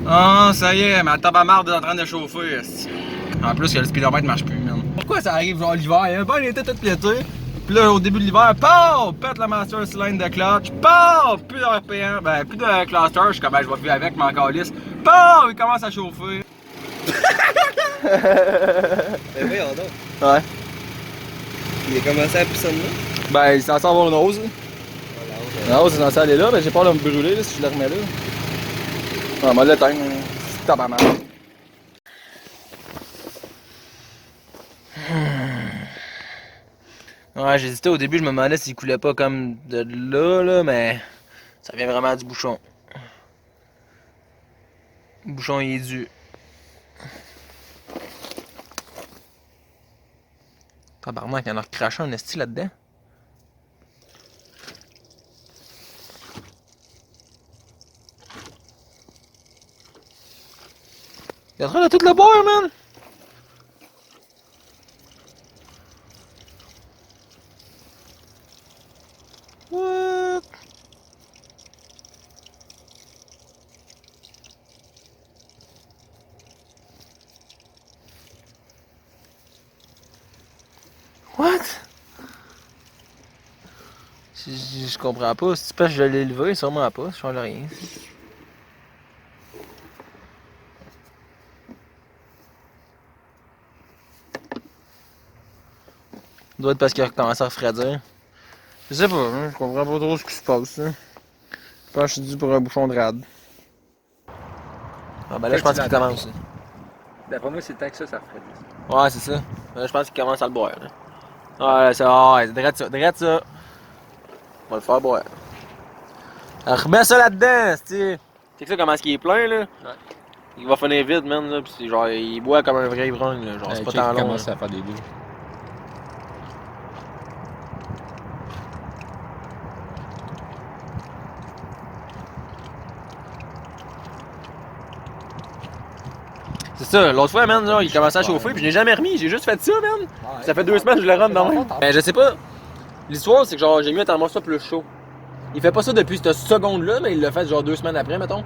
Ah, ça y est, ma tabamarde est en train de chauffer. En plus, que le speedomètre marche plus, man. Pourquoi ça arrive genre l'hiver? Il était tout pété. Puis là, au début de l'hiver, POW! Pète le master cylinder de clutch. POW! Plus de RPM, ben plus de cluster. Je suis comme, ben, je vais vivre avec, mon calice. POW! Il commence à chauffer. Ben voyons donc. Ouais. Il a commencé à pissonner. Ben, il s'en sort avoir une hausse. La hausse est censée aller là, ben j'ai peur de me brûler là, si je le remets là. Ah, moi, l'éteindre, c'est tabarnak. Ouais, j'hésitais au début, je me demandais s'il coulait pas comme de là, mais ça vient vraiment du bouchon. Le bouchon, il est dû. Tabarnak, il y en a recraché un esti là-dedans. Il est en train de tout le boire, man! What? What? Je comprends pas. Si tu penses que je l'ai levé, sûrement pas. Je change rien. Doit être parce qu'il a recommencé à refroidir. Je sais pas, hein, je comprends pas trop ce qui se passe. Hein. Je pense que je suis dû pour un bouchon de rade. Ah ben là, je pense qu'il commence. D'après moi, c'est le temps que ça refroidisse. Ouais, c'est ça. Là, je pense qu'il commence à le boire. Là. Ouais, ça, ouais, drette ça, drette ça. On va le faire boire. Alors, remets ça là-dedans, c'ti. Tu sais que ça, comment est-ce qu'il est plein, là? Ouais. Il va finir vite, man, là. Pis c'est genre, il boit comme un vrai ivrogne, là. Genre, c'est pas tant long. Il commence à faire des bulles. C'est ça, l'autre fois, man, là, il commençait à chauffer, puis je l'ai jamais remis, j'ai juste fait ça, man. Ouais, ça fait 2 semaines que je le run dans le je sais pas. L'histoire, c'est que genre, j'ai mis un thermostat plus chaud. Il fait pas ça depuis cette seconde-là, mais il l'a fait genre 2 semaines après, mettons.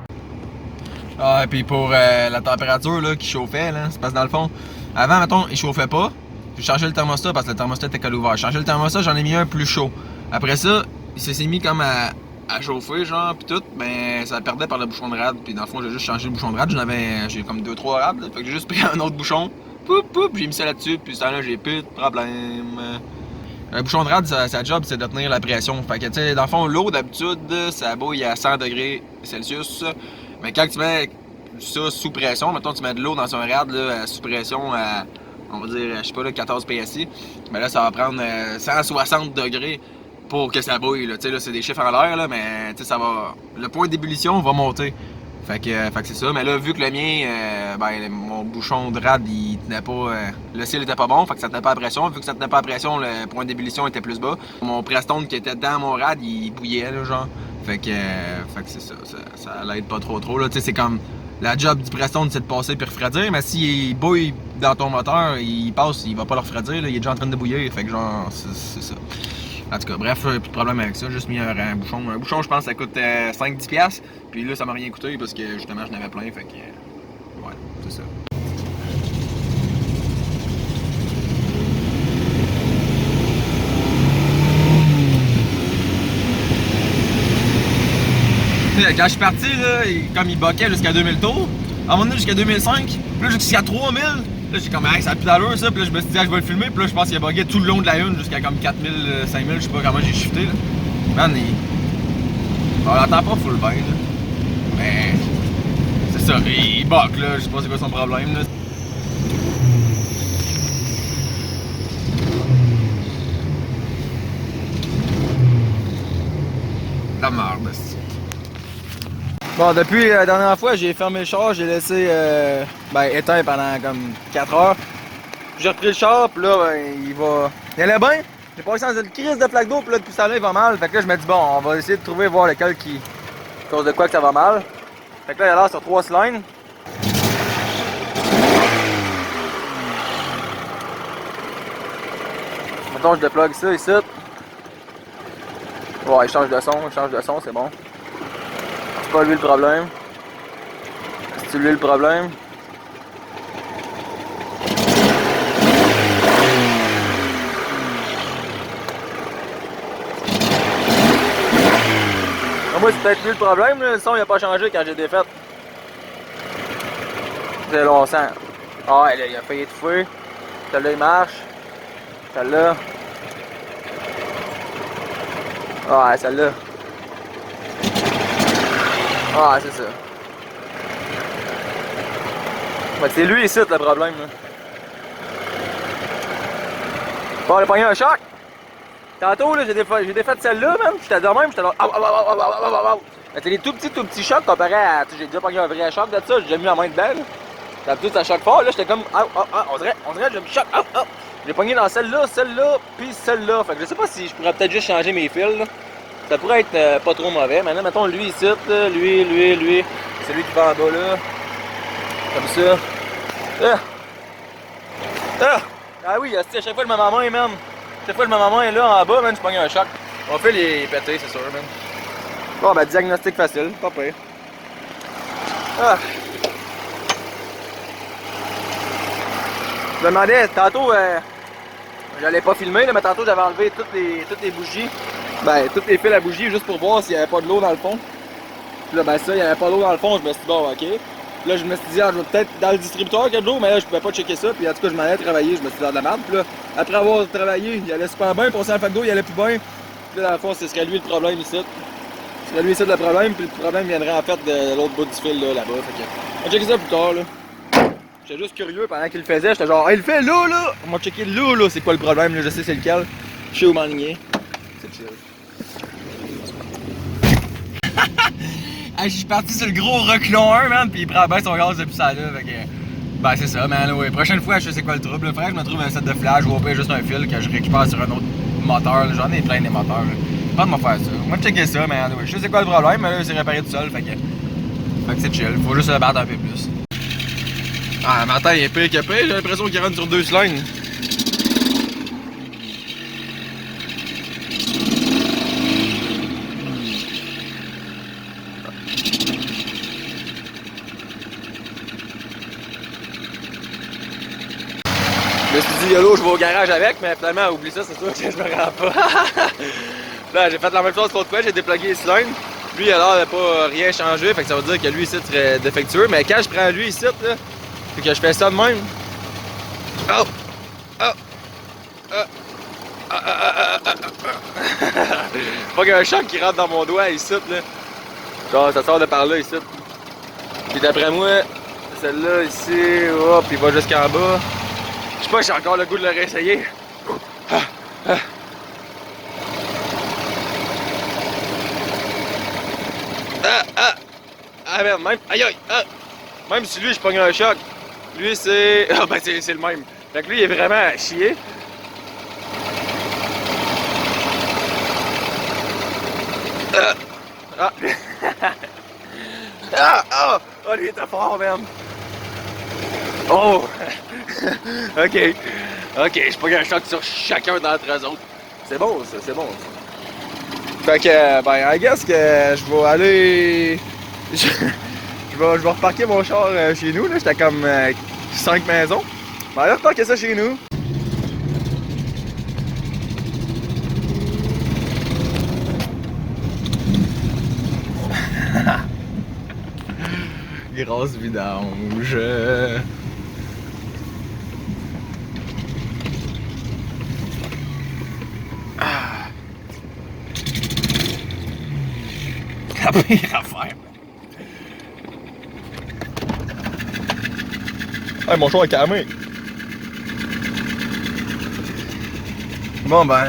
Ah, et puis pour la température là, qui chauffait, là, c'est parce que dans le fond, avant, mettons, il chauffait pas. J'ai changé le thermostat parce que le thermostat était collé ouvert. J'ai changé le thermostat, j'en ai mis un plus chaud. Après ça, il s'est mis comme à chauffer, genre, pis tout, ben ça perdait par le bouchon de rade. Puis dans le fond, j'ai juste changé le bouchon de rade. J'ai comme 2-3 rades, là. Fait que j'ai juste pris un autre bouchon. Poup, poup, j'ai mis ça là-dessus, puis ce temps-là, j'ai plus de problème. Un bouchon de rade, sa job, c'est de tenir la pression. Fait que, tu sais, dans le fond, l'eau, d'habitude, ça bouille à 100 degrés Celsius. Mais quand tu mets ça sous pression, mettons, tu mets de l'eau dans un rad, là, sous pression à, on va dire, je sais pas, là, 14 PSI, mais là, ça va prendre 160 degrés pour que ça bouille, là. Tu sais, là, c'est des chiffres en l'air, là, mais, tu sais, ça va... Le point d'ébullition va monter. Fait que c'est ça. Mais là, vu que le mien, mon bouchon de rad, il tenait pas. Le ciel était pas bon, fait que ça tenait pas à pression. Vu que ça tenait pas à pression, le point d'ébullition était plus bas. Mon Prestone qui était dans mon rad, il bouillait, là, genre. Fait que c'est ça. Ça l'aide pas trop, là. Tu sais, c'est comme. La job du Prestone, c'est de passer puis refroidir. Mais s'il bouille dans ton moteur, il passe, il va pas le refroidir, là. Il est déjà en train de bouillir. Fait que, genre, c'est ça. En tout cas, bref, plus de problème avec ça. Juste mis un bouchon. Un bouchon, je pense, ça coûte 5-10$. Puis là, ça m'a rien coûté parce que justement, je n'avais plein. Fait que, ouais, c'est ça. Quand je suis parti, là, comme il boquait jusqu'à 2000 tours, à un moment donné jusqu'à 2005, puis là jusqu'à 3000, là j'ai comme, hey, ça a plus d'allure ça, puis là je me suis dit, ah, je vais le filmer, puis là je pense qu'il a bugué tout le long de la une jusqu'à comme 4000, 5000, je sais pas comment j'ai shifté, là. Man, on l'entend pas full bien, là. Mais, c'est ça, il bug, là, je sais pas c'est quoi son problème, là. La merde, c'est... Bon, depuis la dernière fois, j'ai fermé le char, j'ai laissé éteint pendant comme 4 heures. J'ai repris le char, puis là, il allait bien. J'ai pas eu sans une crise de plaque d'eau, puis là, depuis ça là, il va mal. Fait que là, je me dis, bon, on va essayer de trouver, voir lequel qui... à cause de quoi que ça va mal. Fait que là, il a l'air sur 3 cylindres. Mettons, je déplugue ça ici. Ouais, il change de son, c'est bon. C'est pas lui le problème. C'est lui le problème. Moi, c'est peut-être lui le problème, là. Le son il a pas changé quand j'ai défait. C'est longtemps. Ah ouais, là, il a failli étouffer. Celle-là, il marche. Celle-là. Ah ouais, celle-là. Ah, c'est ça. Ouais, c'est lui ici le problème, là. Bon, on a pogné un choc. Tantôt, là, j'ai défait celle-là, même. J'étais de même, j'étais là. C'est des tout petits chocs comparé à. J'ai déjà pogné un vrai choc de ça, j'ai déjà mis la main dedans. Là. D'habitude, ça choque fort, là, j'étais comme. On dirait que je me choque. J'ai pogné dans celle-là, puis celle-là. Fait que je sais pas si je pourrais peut-être juste changer mes fils, là. Ça pourrait être pas trop mauvais. Maintenant, mettons lui ici, là, lui. C'est lui qui va en bas, là. Comme ça. Ah oui, à chaque fois le même main, man. Chaque fois le même main est là en bas, man, je pogne un choc. On fait les péter, c'est sûr, man. Bon, ben, diagnostic facile, pas pire. Ah. Je me demandais, tantôt, j'allais pas filmer, là, mais tantôt j'avais enlevé toutes les bougies. Ben, toutes les fils à bougies, juste pour voir s'il y avait pas de l'eau dans le fond. Puis là, ben ça, il y avait pas d'eau dans le fond, je me suis dit, bon, ok. Puis là, je me suis dit, ah, je vais peut-être dans le distributeur qu'il y a de l'eau, mais là, je pouvais pas checker ça. Puis en tout cas, je m'en allais travailler, je me suis dit, de la merde. Puis là, après avoir travaillé, il allait super bien, pour ça, le fac d'eau, il allait plus bien. Puis là, dans le fond, ce serait lui le problème ici. Ce serait lui ici le problème, puis le problème viendrait en fait de l'autre bout du fil, là-bas. Fait que, on va checker ça plus tard, là. J'étais juste curieux pendant qu'il le faisait, j'étais genre, hey, il le fait là! On va checker là, c'est quoi le problème, là, je sais c'est lequel. Je sais où m'enligner. C'est chill. Hey, je suis parti sur le gros reculon 1, man, pis il prend bien son gaz depuis ça là, fait que. Ben, c'est ça, man, ouais. Prochaine fois, je sais c'est quoi le trouble. Faudrait que je me trouve un set de flash ou au pire juste un fil que je récupère sur un autre moteur. J'en ai plein des moteurs. Pas de me faire ça. Moi, checker ça, man, ouais. Je sais c'est quoi le problème, mais là, c'est réparé tout seul, fait que c'est chill. Faut juste se battre un peu plus. Ah, ma taille est pire que pire, j'ai l'impression qu'il rentre sur 2 cylindres. Je me suis dit, YOLO, je vais au garage avec, mais finalement, oublie ça, c'est sûr que je me rends pas. Là, j'ai fait la même chose l'autre fois, j'ai déplugué les cylindres. Lui, il a l'air de pas rien changer, fait que ça veut dire que lui ici serait défectueux. Mais quand je prends lui ici, là, fait que je fais ça de même. Oh! Oh! Pas qu'il y a un choc qui rentre dans mon doigt ici, là. Genre, ça sort de par là ici. Puis d'après moi, celle-là ici, hop, il va jusqu'en bas. Je sais pas, j'ai encore le goût de le réessayer. Ah merde, même. Aïe aïe! Même si lui je pogne un choc, lui c'est. Ah ben c'est le même. Fait que lui il est vraiment à chier. Oh lui il était fort même. Oh! Ok. Ok, je pogne un choc sur chacun d'entre eux autres. C'est bon ça, c'est bon ça. Fait que ben I guess que je vais aller. Je vais reparquer mon char chez nous, là. J'étais comme 5 maisons. Je vais aller reparquer ça chez nous. Grosse vidange. La pire affaire. Hey, mon char est calmé. Bon ben.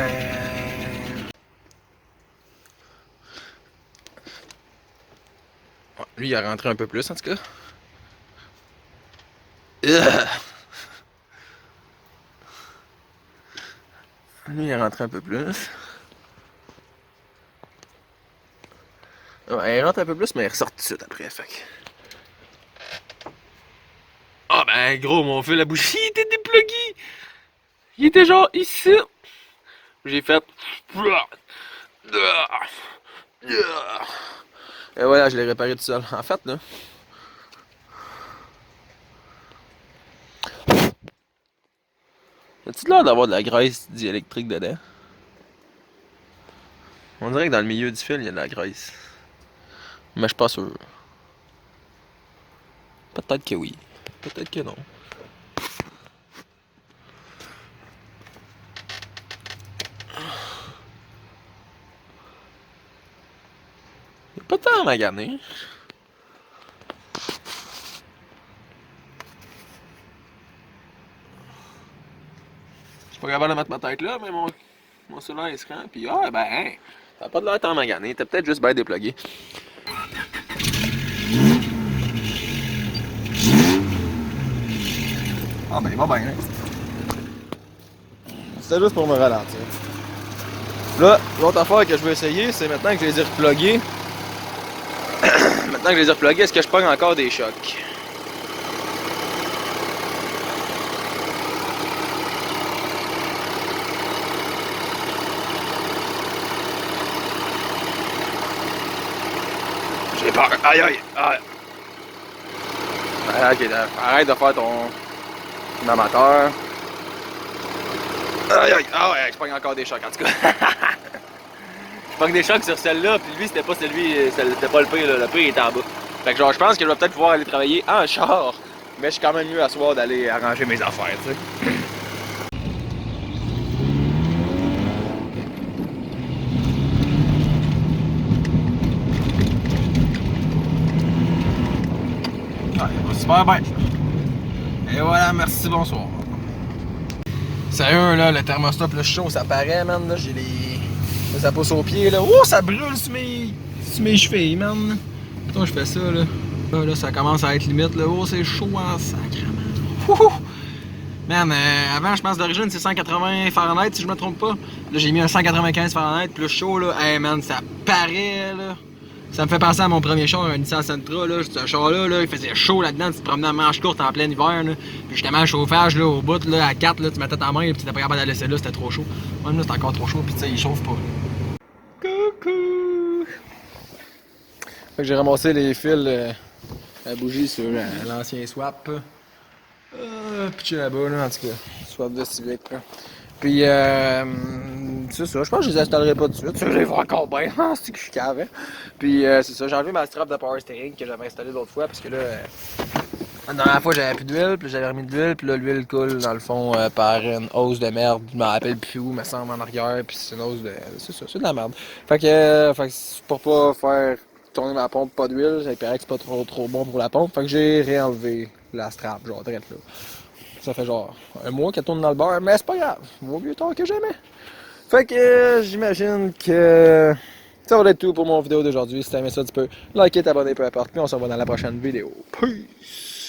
Lui il a rentré un peu plus en tout cas. Lui il a rentré un peu plus. Ouais, il rentre un peu plus mais il ressort tout de suite après, fait que. Ah ben gros, mon fil à bougie il était déplugué. Il était genre ici. J'ai fait. Et voilà, je l'ai réparé tout seul. En fait, là. As-tu l'air d'avoir de la graisse diélectrique dedans? On dirait que dans le milieu du fil, il y a de la graisse. Mais je suis pas sûr. Peut-être que oui. Peut-être que non. Il n'y a pas tant à maganer. Je suis pas capable de mettre ma tête là, mais mon cellulaire est écran. Puis ah ben, hein, ça a pas de l'air tant magané. T'as peut-être juste bien déplugué. Ah ben, il va bien. C'était juste pour me ralentir. Là, l'autre affaire que je vais essayer, c'est maintenant que je les ai replugués. Maintenant que je les ai replugués, est-ce que je pogne encore des chocs? J'ai peur. Aïe aïe aïe. Ok, arrête de faire ton amateur. Aïe aïe, ah ouais, je pogne encore des chocs en tout cas. Je pogne des chocs sur celle-là, puis lui c'était pas c'était pas le pire, là. Le pire il était en bas. Fait que genre je pense que je vais peut-être pouvoir aller travailler en char, mais je suis quand même mieux à soir d'aller arranger mes affaires, tu sais. Ouais, super bien. Et voilà, merci, bonsoir. Sérieux, là, le thermostat plus chaud, ça paraît, man, là, j'ai les... Ça pousse aux pieds, là. Oh, ça brûle sur mes chevilles, man. Putain, je fais ça, là. Là, ça commence à être limite, là. Oh, c'est chaud en sacrement. Wouhou! Man, avant, je pense d'origine, c'est 180 Fahrenheit, si je me trompe pas. Là, j'ai mis un 195 Fahrenheit plus chaud, là. Hey, man, ça paraît, là. Ça me fait penser à mon premier char, un Nissan Sentra, là. Ce char-là, là, il faisait chaud là-dedans, tu te promenais en manche courte en plein hiver, là. Puis justement, le chauffage, là, au bout, là, à 4, là, tu mettais ta main et tu n'étais pas capable de la laisser là, c'était trop chaud. Même là, c'est encore trop chaud, puis tu sais, il chauffe pas, là. Coucou! Fait que j'ai ramassé les fils à bougie sur l'ancien swap. Pitché là-bas, là, en tout cas. Swap de Civic, là. Puis, c'est ça, je pense que je les installerai pas tout de suite. Ça, je les vois encore bien. C'est que je suis cave. Puis, c'est ça, j'ai enlevé ma strap de power steering que j'avais installée l'autre fois parce que là, la dernière fois, j'avais plus d'huile, puis j'avais remis de l'huile, puis là, l'huile coule dans le fond par une hausse de merde. Je m'en rappelle plus où, me semble en arrière, puis c'est une hausse de. C'est ça, c'est de la merde. Fait que pour pas faire tourner ma pompe, pas d'huile, ça paraît que c'est pas trop bon pour la pompe. Fait que j'ai réenlevé la strap, genre, direct là. Ça fait genre un mois qu'elle tourne dans le beurre, mais c'est pas grave. Vaut mieux tard que jamais. Fait que j'imagine que ça va être tout pour mon vidéo d'aujourd'hui. Si t'as aimé ça, tu peux liker, t'abonner, peu importe. Puis on se revoit dans la prochaine vidéo. Peace!